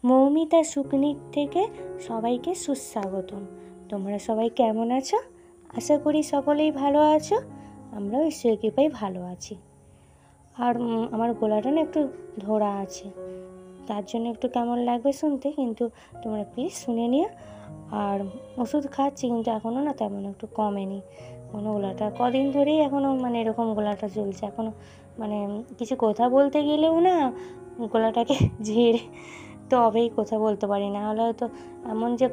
মৌমিতা সুকনির থেকে সবাইকে সুস্বাগতম। তোমরা সবাই কেমন আছো? আশা করি সকলেই ভালো আছো। আমরাও ঈশ্বরের কৃপায় ভালো আছি। আর আমার গলাটা না একটু ধরা আছে, তার জন্য একটু কেমন লাগবে শুনতে, কিন্তু তোমরা প্লিজ শুনে নিও। আর ওষুধ খাচ্ছি, কিন্তু এখনও না তেমন একটু কমেনি। কোনো গলাটা কদিন ধরেই এখনও মানে এরকম গলাটা চলছে। এখনও মানে কিছু কথা বলতে গেলেও না গলাটাকে ঝেড়ে তবেই কথা বলতে পারি, না হলে হয়তো এমন যে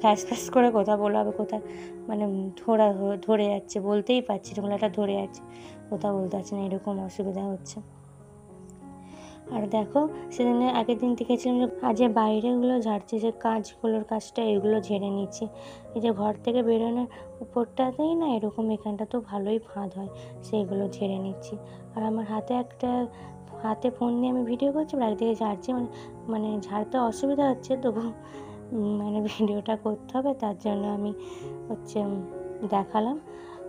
ফ্যাস ফ্যাস করে কথা বলা হবে, কোথায় মানে ধরে যাচ্ছে, বলতেই পারছি না, গলাটা ধরে যাচ্ছে, কথা বলতে পারছি না, এরকম অসুবিধা হচ্ছে। আর দেখো, সেদিন আগের দিন দেখেছিলাম যে আজ বাইরেগুলো ঝাড়ছি, যে কাজটা এগুলো ঝেড়ে নিচ্ছি। এই যে ঘর থেকে বেরোনোর উপরটাতেই না এরকম এখানটা তো ভালোই ফাঁদ হয়, সেইগুলো ঝেড়ে নিচ্ছি। আর আমার হাতে ফোন নিয়ে আমি ভিডিও করছি, আর একদিকে ঝাড়ছি, মানে ঝাড়তে অসুবিধা হচ্ছে, তবু মানে ভিডিওটা করতে হবে, তার জন্য আমি দেখালাম।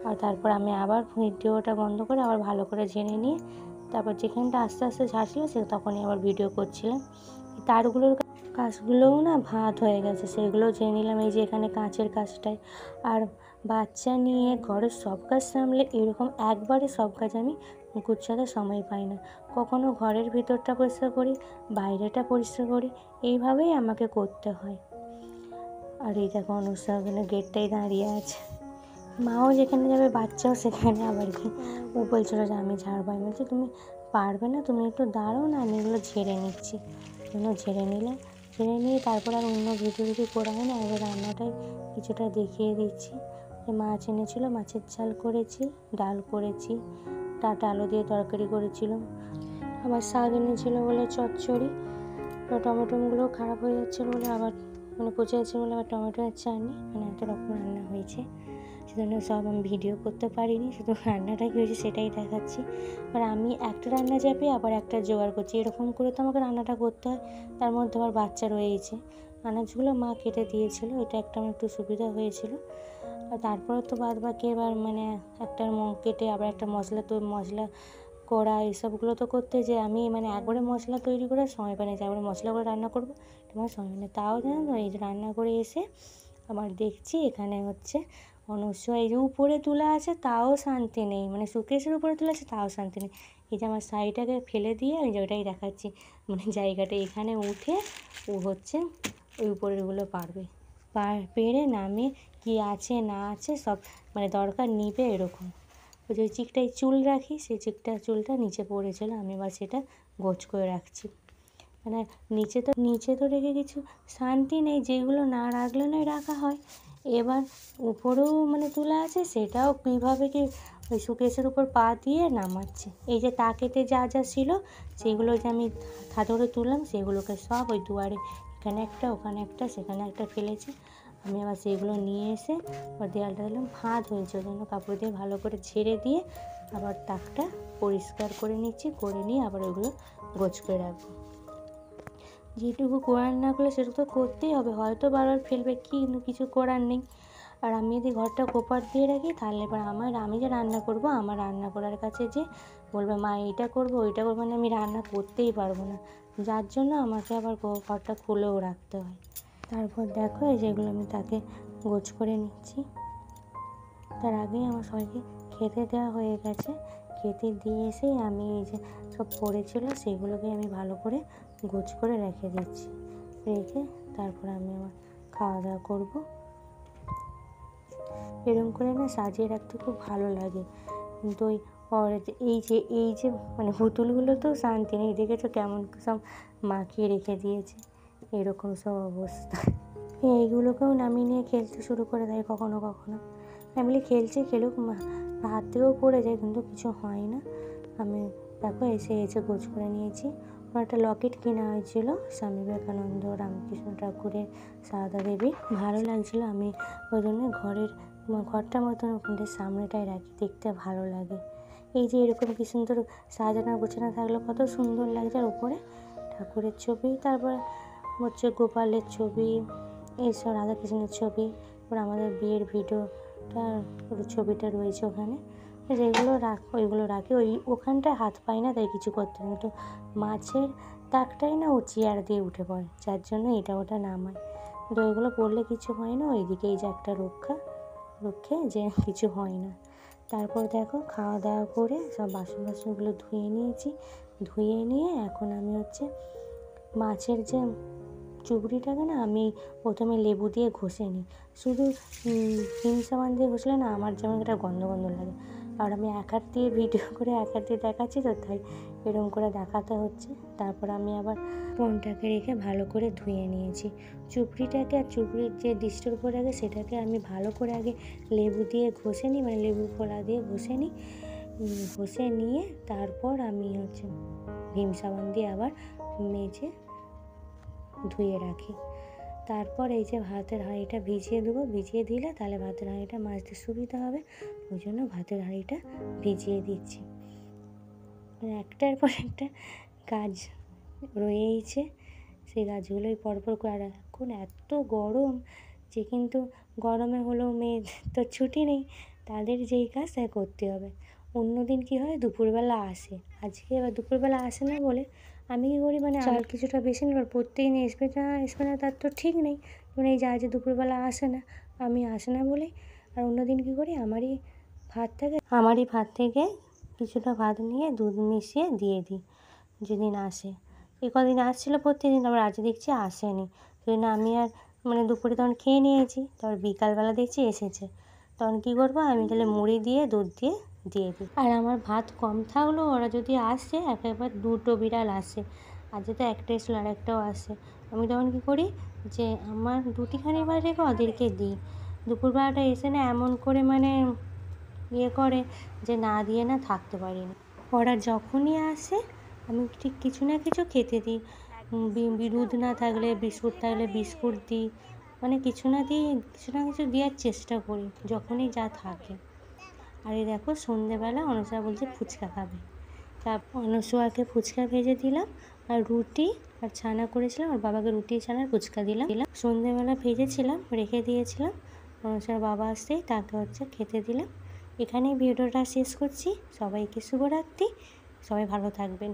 আর তারপর আমি আবার ভিডিওটা বন্ধ করে আবার ভালো করে ঝেড়ে নিয়ে তারপর যেখানটা আস্তে আস্তে ঝাড়ছিল তখনই আবার ভিডিও করছিলাম। তারগুলোর কাজগুলোও না ভাঁজ হয়ে গেছে, সেগুলো ঝেড়ে নিলাম। এই যে এখানে কাঁচের কাজটায়। আর বাচ্চা নিয়ে ঘরের সব কাজ সামলে এরকম একবারে সব কাজ আমি গুছাতে সময় পাই না। কখনো ঘরের ভিতরটা পরিষ্কার করি, বাইরেটা পরিষ্কার করি, এইভাবেই আমাকে করতে হয়। আর এই দেখো অনুষ্ঠান ওখানে গেটটাই দাঁড়িয়ে আছে, মাও যেখানে যাবে বাচ্চাও সেখানে। আবার কি ও বলছিল যে আমি ঝাড়বো, আমি বলছি তুমি পারবে না, তুমি একটু দাঁড়াও না, আমি এগুলো ঝেড়ে নিচ্ছি। এগুলো ঝেড়ে নিয়ে তারপর আর অন্য ভিডিও করা হয় না। এবার রান্নাটাই কিছুটা দেখিয়ে দিচ্ছি। মাছ এনেছিল, মাছের ঝাল করেছি, ডাল করেছি, ডাঁটা আলু দিয়ে তরকারি করেছিলাম। আবার শাক এনেছিল বলে চচ্চড়ি, টমেটোগুলো খারাপ হয়ে যাচ্ছিলো বলে আবার পচে যাচ্ছে বলে আবার টমেটোর চাটনি, এত রকম রান্না হয়েছে। সেজন্য সব আমি ভিডিও করতে পারিনি, শুধু রান্নাটা কী হয়েছে সেটাই দেখাচ্ছি। আর আমি একটা রান্না চাপি আবার একটা জোগাড় করছি, এরকম করে তো আমাকে রান্নাটা করতে হয়। তার মধ্যে আমার বাচ্চা রয়েছে, আনাজগুলো মা কেটে দিয়েছিল, এটা একটা আমার একটু সুবিধা হয়েছিল। আর তারপরে তো বাদ বাকি এবার একটা কেটে আবার একটা মশলা করা, এইসবগুলো তো করতে যে আমি একবারে মশলা তৈরি করে সময় পাই না, যে একবারে মশলা করে রান্না করবো তোমার সময় নেই। তাও জানো তো, এই যে রান্না করে এসে আবার দেখছি এখানে অনস্য এই যে উপরে তোলা আছে তাও শান্তি নেই, শোকেসের উপরে তোলা আছে তাও শান্তি নেই। এই যে আমার শাড়িটাকে ফেলে দিয়ে ওই ওটাই দেখাচ্ছি, জায়গাটা এখানে উঠে ও ওই উপরেরগুলো পেরে নামিয়ে কি আছে না আছে সব দরকার নিবে এরকম। ওই যে চিকটাই চুল রাখি, সেই চিকটা চুলটা নিচে পড়েছিল, আমি এবার সেটা গোছ করে রাখছি। নিচে তো রেখে কিছু শান্তি নেই, যেগুলো না রাখলে নয় রাখা হয়। এবার উপরেও তোলা আছে, সেটাও কীভাবে কি ওই শোকেসের উপর পা দিয়ে নামাচ্ছে। এই যে তাকেতে যা ছিল সেগুলো যে আমি ধরে তুললাম, সেগুলোকে সব ওই দুয়ারে এখানে একটা, ওখানে একটা, সেখানে একটা ফেলেছি। আমি আবার সেইগুলো নিয়ে এসে আবার দেওয়ালটা দিলাম, ফাঁদ হয়েছে, ওই জন্য কাপড় দিয়ে ভালো করে ঝেড়ে দিয়ে আবার তাকটা পরিষ্কার করে নিচ্ছি, করে নিয়ে আবার ওইগুলো গোছ করে রাখবো। যেটুকু করার না করলে সেটুকু তো করতেই হবে, হয়তো বারবার ফেলবে, কিন্তু কিছু করার নেই। আর আমি যদি ঘরটা কোপার দিয়ে রাখি, তাহলে এবার আমি যে রান্না করব, আমার রান্না করার কাছে যে বলবে মা এইটা করবো ওইটা করবো, আমি রান্না করতেই পারবো না, যার জন্য আমাকে আবার ঘরটা খুলেও রাখতে হয়। তারপর দেখো এই যেগুলো আমি তাকে গোছ করে নিচ্ছি। তার আগেই আমার সবাইকে খেতে দেওয়া হয়ে গেছে, খেতে দিয়ে এসেই আমি এই যে সব পড়েছিল সেগুলোকে আমি ভালো করে গোছ করে রেখে দিচ্ছি। রেখে তারপর আমি আমার খাওয়া দাওয়া করবো। এরকম করে না সাজিয়ে রাখতে খুব ভালো লাগে। কিন্তু এই যে পুতুলগুলো তো শান্তি নেই, দেখেছো কেমন সব মাখিয়ে রেখে দিয়েছে, এরকম সব অবস্থা। এইগুলোকেও নামিয়ে নিয়ে খেলতে শুরু করে দেয় কখনো কখনো। ফ্যামিলি খেলুক, হাত থেকেও পড়ে যায়, কিন্তু কিছু হয় না। আমি দেখো এসে গোছ করে নিয়েছি। আমার একটা লকেট কেনা হয়েছিল স্বামী বিবেকানন্দ, রামকৃষ্ণ ঠাকুরের, সারদা দেবী, ভালো লাগছিলো। আমি ওই জন্য ঘরটার মতন ওখানটা সামনেটায় রাখি, দেখতে ভালো লাগে। এই যে এরকম কি সুন্দর সাজানো গোছানো থাকলে কত সুন্দর লাগছে। আর উপরে ঠাকুরের ছবি, তারপর গোপালের ছবি, এইসব রাধাকৃষ্ণের ছবি, তারপর আমাদের বিয়ের ভিডিওটা ছবিটা রয়েছে ওখানে। যেগুলো ওইগুলো রাখি, ওখানটায় হাত পাই না, তাই কিছু করতে হবে। তো মাছের তাকটাই না ও চেয়ার দিয়ে উঠে পড়ে, যার জন্য এটা ওটা নামায়। তো ওইগুলো পড়লে কিছু হয় না, ওইদিকে এই যে একটা রক্ষে যে কিছু হয় না। তারপর দেখো খাওয়া দাওয়া করে সব বাসনগুলো ধুয়ে নিয়েছি। ধুয়ে নিয়ে এখন আমি হচ্ছে মাছের যে চুবড়িটাকে না আমি প্রথমে লেবু দিয়ে ঘষে নিই। শুধু ভিম সাবান দিয়ে ঘষলে না আমার যেমন একটা গন্ধ লাগে। আর আমি এক হাত দিয়ে ভিডিও করে এক হাত দিয়ে দেখাচ্ছি, তো তাই এরকম করে দেখাতে হচ্ছে। তারপর আমি আবার ফোনটাকে রেখে ভালো করে ধুয়ে নিয়েছি। চুবড়িটাকে আর চুবড়ির যে ডিশটার উপর আগে সেটাকে আমি ভালো করে আগে লেবু দিয়ে ঘষে নিই, মানে লেবু খোলা দিয়ে ঘষে নিই। ঘষে নিয়ে তারপর আমি হচ্ছে ভিম সাবান দিয়ে আবার মেজে ধুয়ে রাখি। তারপর এই যে ভাতের হাঁড়িটা ভিজিয়ে দেবো, ভিজিয়ে দিলে তাহলে ভাতের হাঁড়িটা মাজতে সুবিধা হবে, ওই জন্য ভাতের হাঁড়িটা ভিজিয়ে দিচ্ছি। একটার পর একটা কাজ রয়েইছে, সেই গাছগুলোই পরপর করে। আর এখন এত গরম যে কিন্তু গরমে হলেও মেয়েদের তো ছুটি নেই, তাদের যেই কাজ তাই করতে হবে। অন্য দিন কী হয় দুপুরবেলা আসে, আজকে এবার দুপুরবেলা আসে না বলে আমি কী করি, মানে চাল কিছুটা বেশি নিল, প্রত্যেকদিন আসবে না তার তো ঠিক নেই, মানে এই যা যে দুপুরবেলা আসে না, আমি আসে না বলেই আর অন্য দিন কী করি আমারই ভাত থেকে কিছুটা ভাত নিয়ে দুধ মিশিয়ে দিয়ে দিই যেদিন আসে। এই কদিন আসছিলো প্রত্যেকদিন, আবার আজ দেখছি আসেনি, সেই জন্য আমি আর মানে দুপুরে তখন খেয়ে নিয়েছি। তারপর বিকালবেলা দেখছি এসেছে, তখন কী করবো আমি তাহলে মুড়ি দিয়ে দুধ দিয়ে দিই। আর আমার ভাত কম থাকলেও ওরা যদি আসে একবার দুটো বিড়াল আসে, আজকে তো একটা এসলো আর একটাও আসে, আমি তখন কী করি যে আমার দুটিখানি ভাত রেখে ওদেরকে দিই। দুপুরবেলাটা এসে না এমন করে মানে করে যে না দিয়ে না থাকতে পারি না। ওরা যখনই আসে আমি ঠিক কিছু না কিছু খেতে দিই, দুধ না থাকলে বিস্কুট থাকলে বিস্কুট দিই, মানে কিছু না কিছু দেওয়ার চেষ্টা করি যখনই যা থাকে। আর এই দেখো সন্ধেবেলা অনুসয়া বলছে ফুচকা খাবে, তারপর অনুসয়াকে ফুচকা ভেজে দিলাম আর রুটি আর ছানা করেছিলাম, আর বাবাকে রুটি ছানার ফুচকা দিলাম। সন্ধেবেলা ভেজেছিলাম রেখে দিয়েছিলাম, অনুসয়ার বাবা আসতেই তাকে হচ্ছে খেতে দিলাম। এখানেই ভিডিওটা শেষ করছি। সবাইকে শুভরাত্রি, সবাই ভালো থাকবেন।